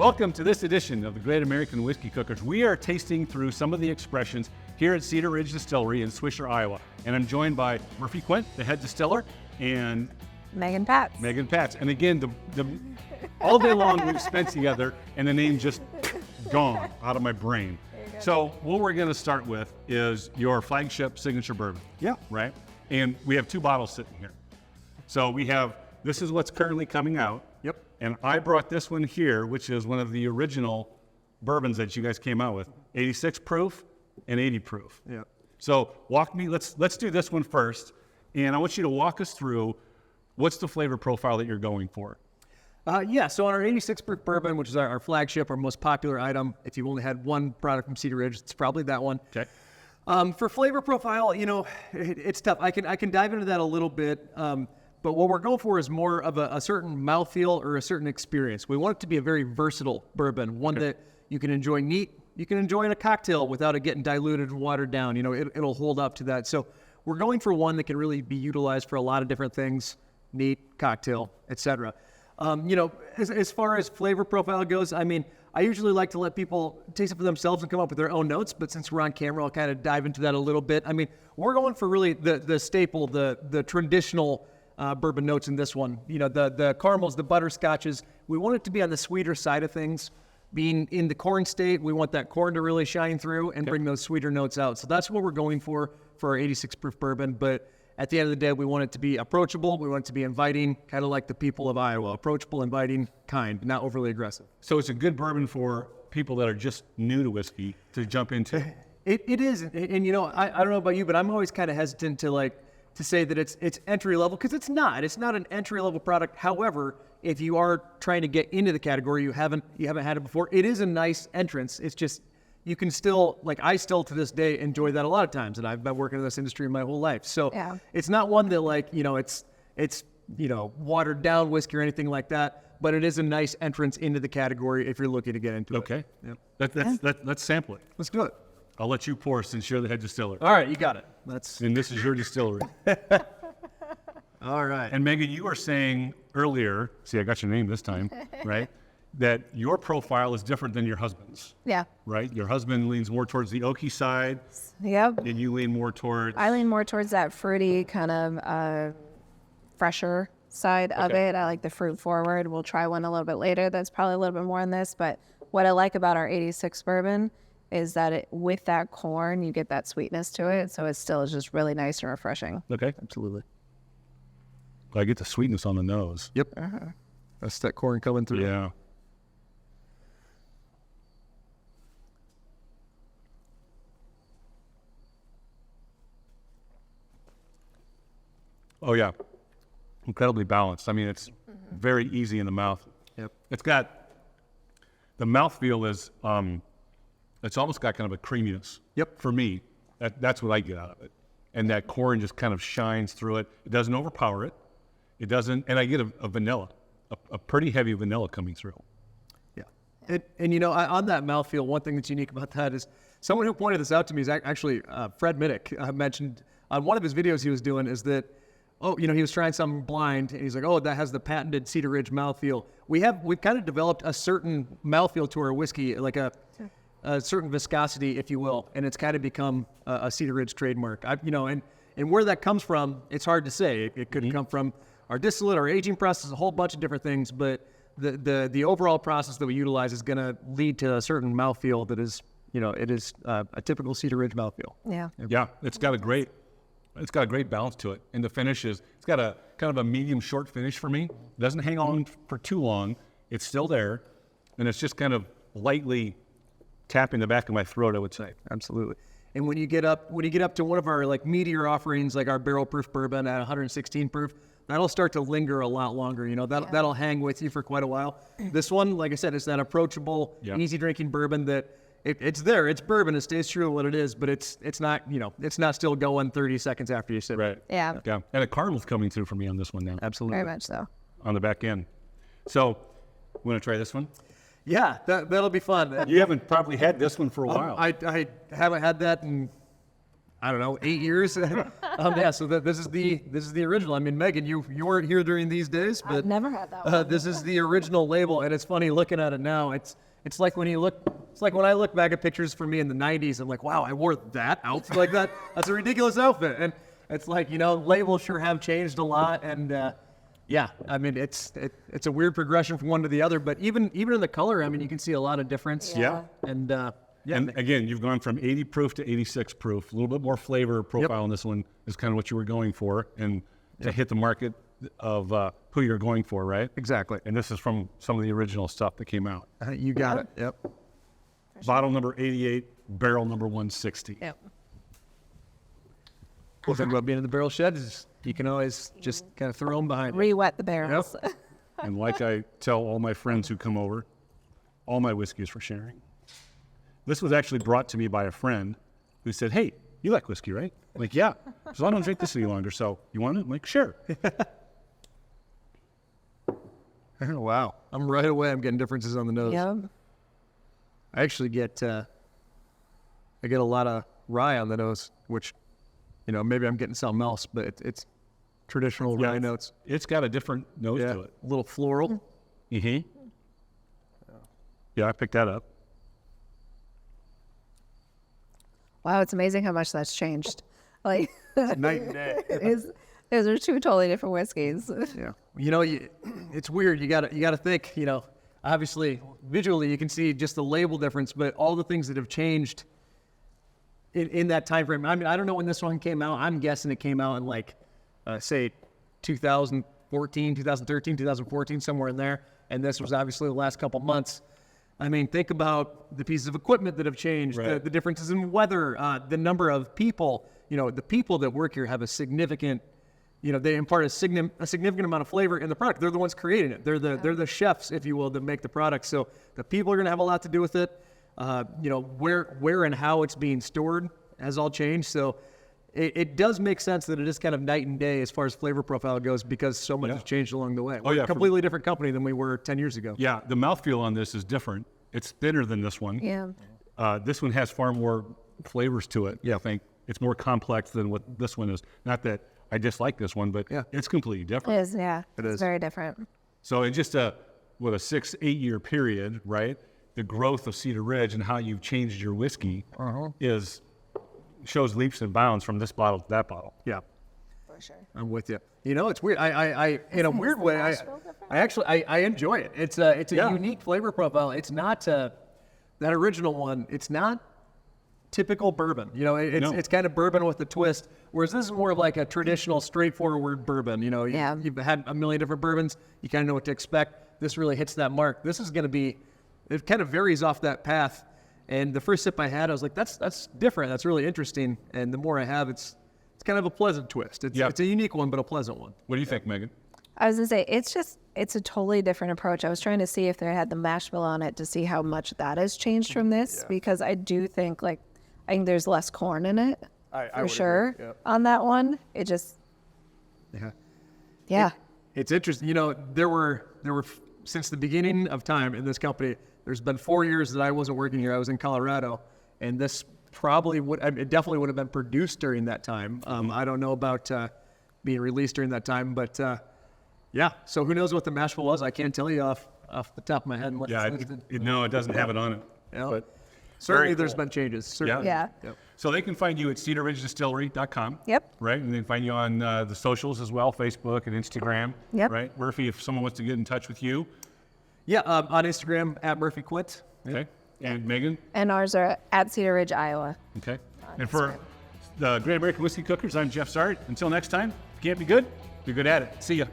Welcome to this edition of the Great American Whiskey Cookers. We are tasting through some of the expressions here at Cedar Ridge Distillery in Swisher, Iowa. And I'm joined by Murphy Quint, the head distiller, and Megan Patz. And again, all day long we've spent together, and the name just gone out of my brain. So what we're going to start with is your flagship signature bourbon. Yeah. Right? And we have two bottles sitting here. So this is what's currently coming out. Yep. And I brought this one here, which is one of the original bourbons that you guys came out with, 86 proof and 80 proof. Yeah. So let's do this one first. And I want you to walk us through what's the flavor profile that you're going for. So on our 86 proof bourbon, which is our flagship, our most popular item, if you've only had one product from Cedar Ridge, it's probably that one. Okay. For flavor profile, it's tough. I can dive into that a little bit. But what we're going for is more of a certain mouthfeel or a certain experience. We want it to be a very versatile bourbon, one that you can enjoy neat, you can enjoy in a cocktail without it getting diluted and watered down. It'll hold up to that. So we're going for one that can really be utilized for a lot of different things, neat, cocktail, etc. As far as flavor profile goes, I usually like to let people taste it for themselves and come up with their own notes, but since we're on camera, I'll kind of dive into that a little bit. We're going for really the staple, the traditional bourbon notes in this one. The caramels, the butterscotches, we want it to be on the sweeter side of things. Being in the corn state, we want that corn to really shine through and bring those sweeter notes out. So that's what we're going for our 86 proof bourbon. But at the end of the day, we want it to be approachable. We want it to be inviting, kind of like the people of Iowa. Approachable, inviting, kind, not overly aggressive. So it's a good bourbon for people that are just new to whiskey to jump into. It is. And I don't know about you, but I'm always kind of hesitant to say that it's entry level, because it's not. It's not an entry level product. However, if you are trying to get into the category, you haven't had it before, it is a nice entrance. It's just, you can still, I still to this day enjoy that a lot of times, and I've been working in this industry my whole life. So It's not one that it's watered down whiskey or anything like that, but it is a nice entrance into the category if you're looking to get into it. Okay. Let's sample it. Let's do it. I'll let you pour since you're the head distiller. All right, you got it. And this is your distillery. All right. And Megan, you were saying earlier, see, I got your name this time, right? That your profile is different than your husband's. Yeah. Right? Your husband leans more towards the oaky side. Yep. And you lean more towards... I lean more towards that fruity, kind of fresher side of it. I like the fruit forward. We'll try one a little bit later that's probably a little bit more in this. But what I like about our 86 bourbon is that with that corn, you get that sweetness to it. So it still is just really nice and refreshing. Okay. Absolutely. I get the sweetness on the nose. Yep. That's that corn coming through. Yeah. Oh, yeah. Incredibly balanced. It's very easy in the mouth. Yep. It's got, the mouthfeel is, it's almost got kind of a creaminess. Yep. For me, that's what I get out of it. And that corn just kind of shines through it. It doesn't overpower it. It doesn't, and I get a vanilla, a pretty heavy vanilla coming through. Yeah. On that mouthfeel, one thing that's unique about that is someone who pointed this out to me is actually Fred Minnick mentioned on one of his videos he was doing is that, he was trying something blind, and he's like, that has the patented Cedar Ridge mouthfeel. We've kind of developed a certain mouthfeel to our whiskey, like a certain viscosity, if you will, and it's kind of become a Cedar Ridge trademark. And where that comes from, it's hard to say. It could come from our distillate, our aging process, a whole bunch of different things, but the overall process that we utilize is going to lead to a certain mouthfeel that is, it is a typical Cedar Ridge mouthfeel. Yeah. Yeah, it's got a great balance to it. And the finish it's got a kind of a medium short finish for me. It doesn't hang on for too long. It's still there. And it's just kind of lightly tapping the back of my throat, I would say. Absolutely. And when you get up to one of our meatier offerings, like our barrel proof bourbon at 116 proof, that'll start to linger a lot longer. That'll hang with you for quite a while. This one, like I said, it's that approachable, easy drinking bourbon that it's there. It's bourbon. It stays true to what it is, but it's not, it's not still going 30 seconds after you sip it. Right. Yeah. Yeah. And the caramel's coming through for me on this one now. Absolutely. Very much so. On the back end. So, want to try this one? Yeah, that'll be fun. You haven't probably had this one for a while. I haven't had that in, I don't know, 8 years. Yeah, so this is the original. I mean, Megan, you weren't here during these days, but I've never had that one. this is the original label, and it's funny looking at it now. It's like when I look back at pictures for me in the 90s, I'm like, wow, I wore that outfit like that. That's a ridiculous outfit. And it's like, labels sure have changed a lot. And yeah, I mean, it's a weird progression from one to the other. But even in the color, I mean, you can see a lot of difference. Yeah. And And again, you've gone from 80 proof to 86 proof. A little bit more flavor profile in this one is kind of what you were going for, and to hit the market of who you're going for, right? exactly. And this is from some of the original stuff that came out. You got it. Yep. Bottle number 88, barrel number 160. Yep. Cool thing about being in the barrel shed is you can always just kind of throw them behind you. Re-wet the barrels. And like I tell all my friends who come over, all my whiskey is for sharing. This was actually brought to me by a friend who said, hey, you like whiskey, right? I'm like, yeah. So I don't drink this any longer. So you want it? I'm like, sure. Wow. Right away, I'm getting differences on the nose. Yep. I actually get I get a lot of rye on the nose, which, maybe I'm getting something else, but it's traditional rye notes. It's got a different nose to it. A little floral. Mm-hmm. Yeah, I picked that up. Wow, it's amazing how much that's changed. Like, Night and day. those are two totally different whiskeys. Yeah. It's weird. You gotta think, obviously visually you can see just the label difference, but all the things that have changed in that time frame. I mean, I don't know when this one came out. I'm guessing it came out in say 2014, 2013, 2014, somewhere in there. And this was obviously the last couple months. I mean, think about the pieces of equipment that have changed, Right. the differences in weather, the number of people. The people that work here have a significant, they impart a significant amount of flavor in the product. They're the ones creating it. They're the chefs, if you will, that make the product. So the people are going to have a lot to do with it. Where and how it's being stored has all changed. So it does make sense that it is kind of night and day as far as flavor profile goes, because so much has changed along the way. We're a completely different company than we were 10 years ago. Yeah, the mouthfeel on this is different. It's thinner than this one. Yeah. This one has far more flavors to it. I think it's more complex than what this one is. Not that I dislike this one, but it's completely It different. is, yeah. It's very different. So in just a 6-8 year period, right? The growth of Cedar Ridge and how you've changed your whiskey shows leaps and bounds from this bottle to that bottle. Yeah. For sure. I'm with you. It's weird. I in a weird way, I enjoy it. It's a unique flavor profile. It's not that original one. It's not typical bourbon. It's kind of bourbon with a twist. Whereas this is more of like a traditional, straightforward bourbon. You've had a million different bourbons. You kind of know what to expect. This really hits that mark. This is going to be. It kind of varies off that path. And the first sip I had, I was like, that's different. That's really interesting. And the more I have, it's kind of a pleasant twist. It's a unique one, but a pleasant one. What do you think, Megan? I was gonna say it's a totally different approach. I was trying to see if they had the mash bill on it to see how much that has changed from this, because I do think I think there's less corn in it for sure. On that one, it just It's interesting. There were since the beginning of time in this company, there's been 4 years that I wasn't working here. I was in Colorado, and this it definitely would have been produced during that time. I don't know about being released during that time, but so who knows what the mash bill was? I can't tell you off the top of my head. No, it doesn't have it on it. But certainly very there's cool. been changes. Certainly. Yeah. Yep. So they can find you at cedarridgedistillery.com. Yep. Right? And they can find you on the socials as well, Facebook and Instagram. Yep. Right? Murphy, if someone wants to get in touch with you. Yeah, on Instagram at Murphy Quint. Okay. And Megan. And ours are at Cedar Ridge, Iowa. Okay. And for the Great American Whiskey Cookers, I'm Jeff Sart. Until next time, if you can't be good, be good at it. See ya.